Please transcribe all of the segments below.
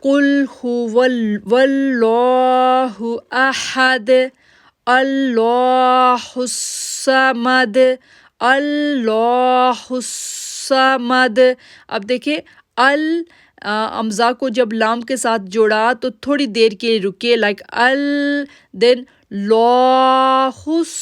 قل واللہ احد اللہ الصمد اللہ الصمد. اب دیکھیں امزا کو جب لام کے ساتھ جوڑا تو تھوڑی دیر کے لیے رکے، لائک دین لاحس،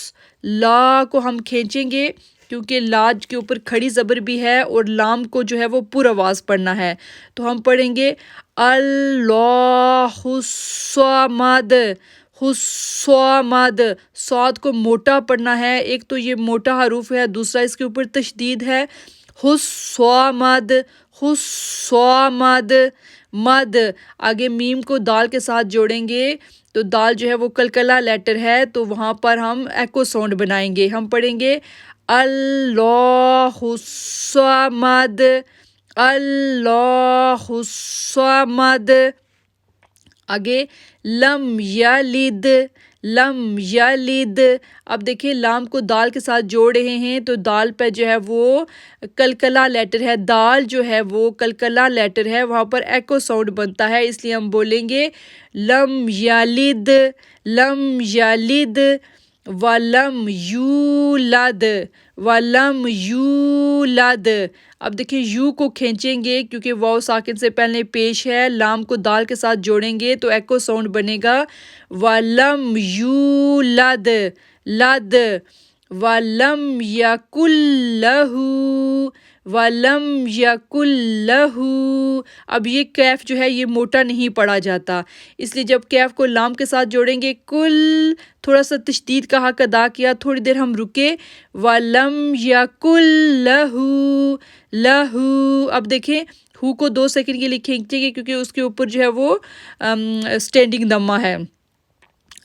لا کو ہم کھینچیں گے کیونکہ لاج کے اوپر کھڑی زبر بھی ہے اور لام کو جو ہے وہ پر آواز پڑھنا ہے، تو ہم پڑھیں گے اللہ الصمد. الصمد صاد کو موٹا پڑھنا ہے، ایک تو یہ موٹا حروف ہے، دوسرا اس کے اوپر تشدید ہے. الصمد الصمد. مد آگے میم کو دال کے ساتھ جوڑیں گے تو دال جو ہے وہ کلکلا لیٹر ہے، تو وہاں پر ہم ایکو ساؤنڈ بنائیں گے. ہم پڑھیں گے اللہ الصمد اللہ الصمد. آگے لم یلد لم یلد. اب دیکھیں لام کو دال کے ساتھ جوڑ رہے ہیں تو دال پہ جو ہے وہ کلکلا لیٹر ہے، دال جو ہے وہ کلکلا لیٹر ہے، وہاں پر ایکو ساؤنڈ بنتا ہے، اس لیے ہم بولیں گے لم یلد لم یلد ولم یولد ولم یولد. اب دیکھیں یو کو کھینچیں گے کیونکہ واو ساکن سے پہلے پیش ہے، لام کو دال کے ساتھ جوڑیں گے تو ایکو ساؤنڈ بنے گا ولم یولد لد ولم یکن لہ ولم یکن لہ. اب یہ کیف جو ہے یہ موٹا نہیں پڑھا جاتا، اس لیے جب کیف کو لام کے ساتھ جوڑیں گے کل تھوڑا سا تشدید کا حق ادا کیا، تھوڑی دیر ہم رکے وَلَمْ يَكُنْ لَهُ لَهُ. اب دیکھیں ہو کو 2 سیکنڈ کے لیے کھینچیں گے کیونکہ اس کے اوپر جو ہے وہ سٹینڈنگ دمہ ہے،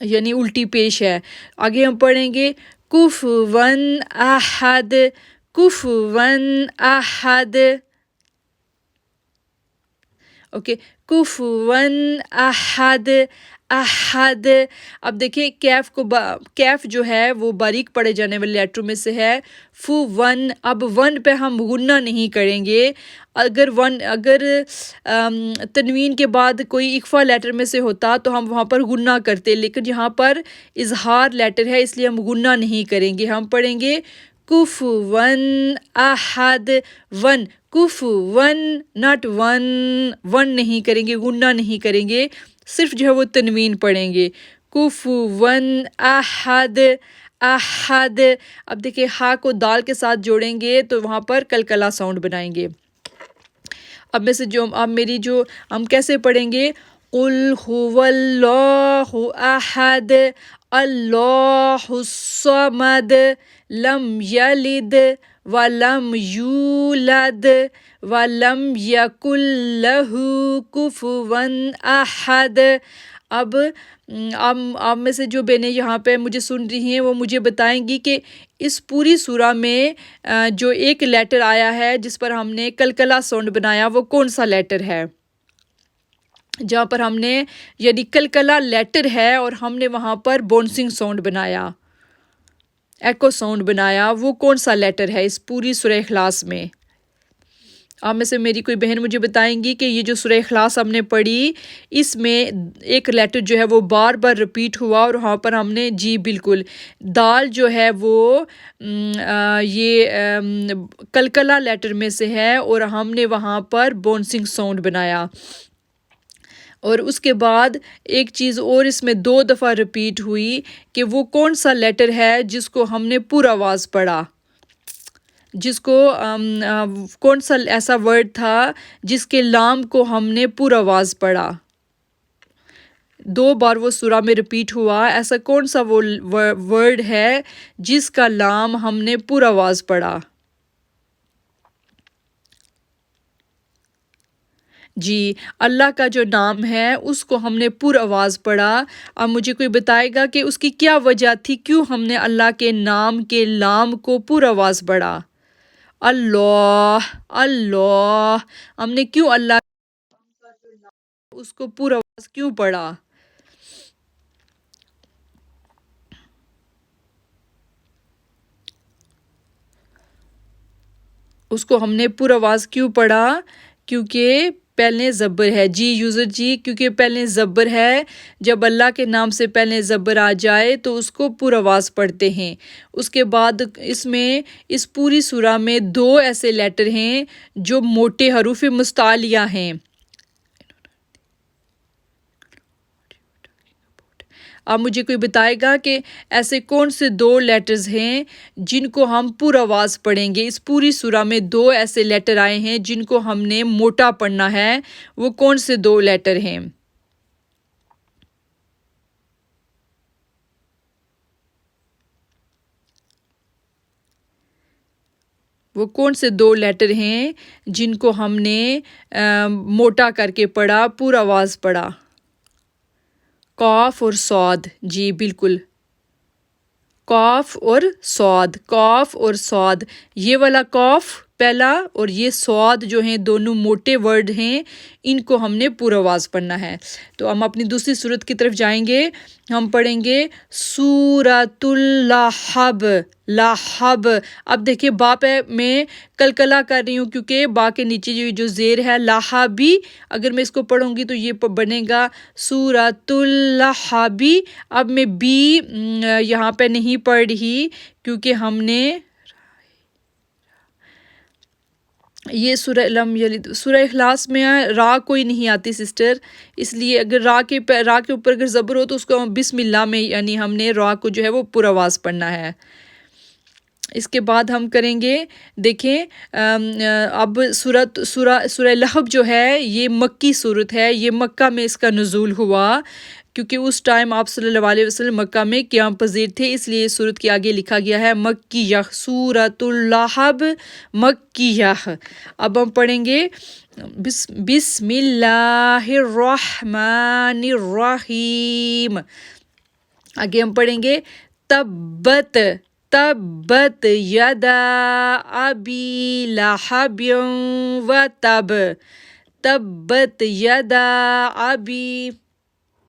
یعنی الٹی پیش ہے. آگے ہم پڑھیں گے کفواً احد کفواً احد. اوکے کفواً احد احد. اب دیکھیں کیف کو کیف جو ہے وہ باریک پڑھے جانے والے لیٹروں میں سے ہے. ون اب ون پہ ہم غنہ نہیں کریں گے، اگر تنوین کے بعد کوئی اخفا لیٹر میں سے ہوتا تو ہم وہاں پر غنہ کرتے، لیکن یہاں پر اظہار لیٹر ہے اس لیے ہم غنہ نہیں کریں گے. ہم پڑھیں گے کفواً احد ون کفواً ناٹ ون ون نہیں کریں گے، غنہ نہیں کریں گے، صرف جو ہے وہ تنوین پڑھیں گے کفواً احد احد. اب دیکھیں ہا کو دال کے ساتھ جوڑیں گے تو وہاں پر کلکلا ساؤنڈ بنائیں گے. اب میں سے جو ہم کیسے پڑھیں گے قل هو اللہ احد اللہ الصمد لم یلد ولم یولد ولم یکن لہ کفواً احد. اب آپ میں سے جو بہنیں یہاں پہ مجھے سن رہی ہیں وہ مجھے بتائیں گی کہ اس پوری سورہ میں جو ایک لیٹر آیا ہے جس پر ہم نے کلکلا ساؤنڈ بنایا وہ کون سا لیٹر ہے، جہاں پر ہم نے یعنی کلکلا لیٹر ہے اور ہم نے وہاں پر بونسنگ ساؤنڈ بنایا، ایکو ساؤنڈ بنایا، وہ کون سا لیٹر ہے اس پوری سورہ اخلاص میں؟ آپ میں سے میری کوئی بہن مجھے بتائیں گی کہ یہ جو سورہ اخلاص ہم نے پڑھی اس میں ایک لیٹر جو ہے وہ بار بار رپیٹ ہوا اور وہاں پر ہم نے جی بالکل دال جو ہے وہ یہ کلکلا لیٹر میں سے ہے اور ہم نے وہاں پر بونسنگ ساؤنڈ بنایا. اور اس کے بعد ایک چیز اور اس میں 2 دفعہ رپیٹ ہوئی کہ وہ کون سا لیٹر ہے جس کو ہم نے پر آواز پڑھا، جس کو کون سا ایسا ورڈ تھا جس کے لام کو ہم نے پر آواز پڑھا. 2 بار وہ سورہ میں رپیٹ ہوا، ایسا کون سا وہ ورڈ ہے جس کا لام ہم نے پر آواز پڑھا؟ جی اللہ کا جو نام ہے اس کو ہم نے پر آواز پڑھا. اب مجھے کوئی بتائے گا کہ اس کی کیا وجہ تھی، کیوں ہم نے اللہ کے نام کے لام کو پر آواز پڑھا؟ اللہ اللہ، ہم نے کیوں اللہ اس کو پر آواز کیوں پڑھا؟ اس کو ہم نے پر آواز کیوں پڑھا؟ کیونکہ پہلے زبر ہے جی یوزر جی، کیونکہ پہلے زبر ہے، جب اللہ کے نام سے پہلے زبر آ جائے تو اس کو پر آواز پڑھتے ہیں۔ اس کے بعد اس پوری سورہ میں 2 ایسے لیٹر ہیں جو موٹے حروف مستعلیہ ہیں۔ اب مجھے کوئی بتائے گا کہ ایسے کون سے 2 لیٹرز ہیں جن کو ہم پر آواز پڑھیں گے؟ اس پوری سورہ میں 2 ایسے لیٹر آئے ہیں جن کو ہم نے موٹا پڑھنا ہے، وہ کون سے 2 لیٹر ہیں؟ وہ کون سے 2 لیٹر ہیں جن کو ہم نے موٹا کر کے پڑھا، پر آواز پڑھا؟ قاف اور صاد، جی بالکل، قاف اور صاد، قاف اور صاد، یہ والا قاف پہلا اور یہ صاد جو ہیں دونوں موٹے ورڈ ہیں، ان کو ہم نے پر آواز پڑھنا ہے۔ تو ہم اپنی دوسری صورت کی طرف جائیں گے، ہم پڑھیں گے سورۃ اللہب، لہب۔ اب دیکھیں با پہ میں کلکلا کر رہی ہوں کیونکہ با کے نیچے جو زیر ہے لہبی، اگر میں اس کو پڑھوں گی تو یہ بنے گا سورۃ اللہبی۔ اب میں بی یہاں پہ نہیں پڑھ رہی کیونکہ ہم نے یہ سورہ اخلاص میں را کوئی نہیں آتی سسٹر، اس لیے اگر را کے اوپر اگر زبر ہو تو اس کو بسم اللہ میں یعنی ہم نے را کو جو ہے وہ پر آواز پڑھنا ہے۔ اس کے بعد ہم کریں گے، دیکھیں اب سورہ لہب جو ہے یہ مکی صورت ہے، یہ مکہ میں اس کا نزول ہوا کیونکہ اس ٹائم آپ صلی اللہ علیہ وسلم مکہ میں قیام پذیر تھے، اس لیے صورت کے آگے لکھا گیا ہے مکیہ، سورۃ اللہب مکیہ۔ اب ہم پڑھیں گے بسم اللہ الرحمن الرحیم، آگے ہم پڑھیں گے تبت یدا ابی لہب و تب، تبت یدا ابی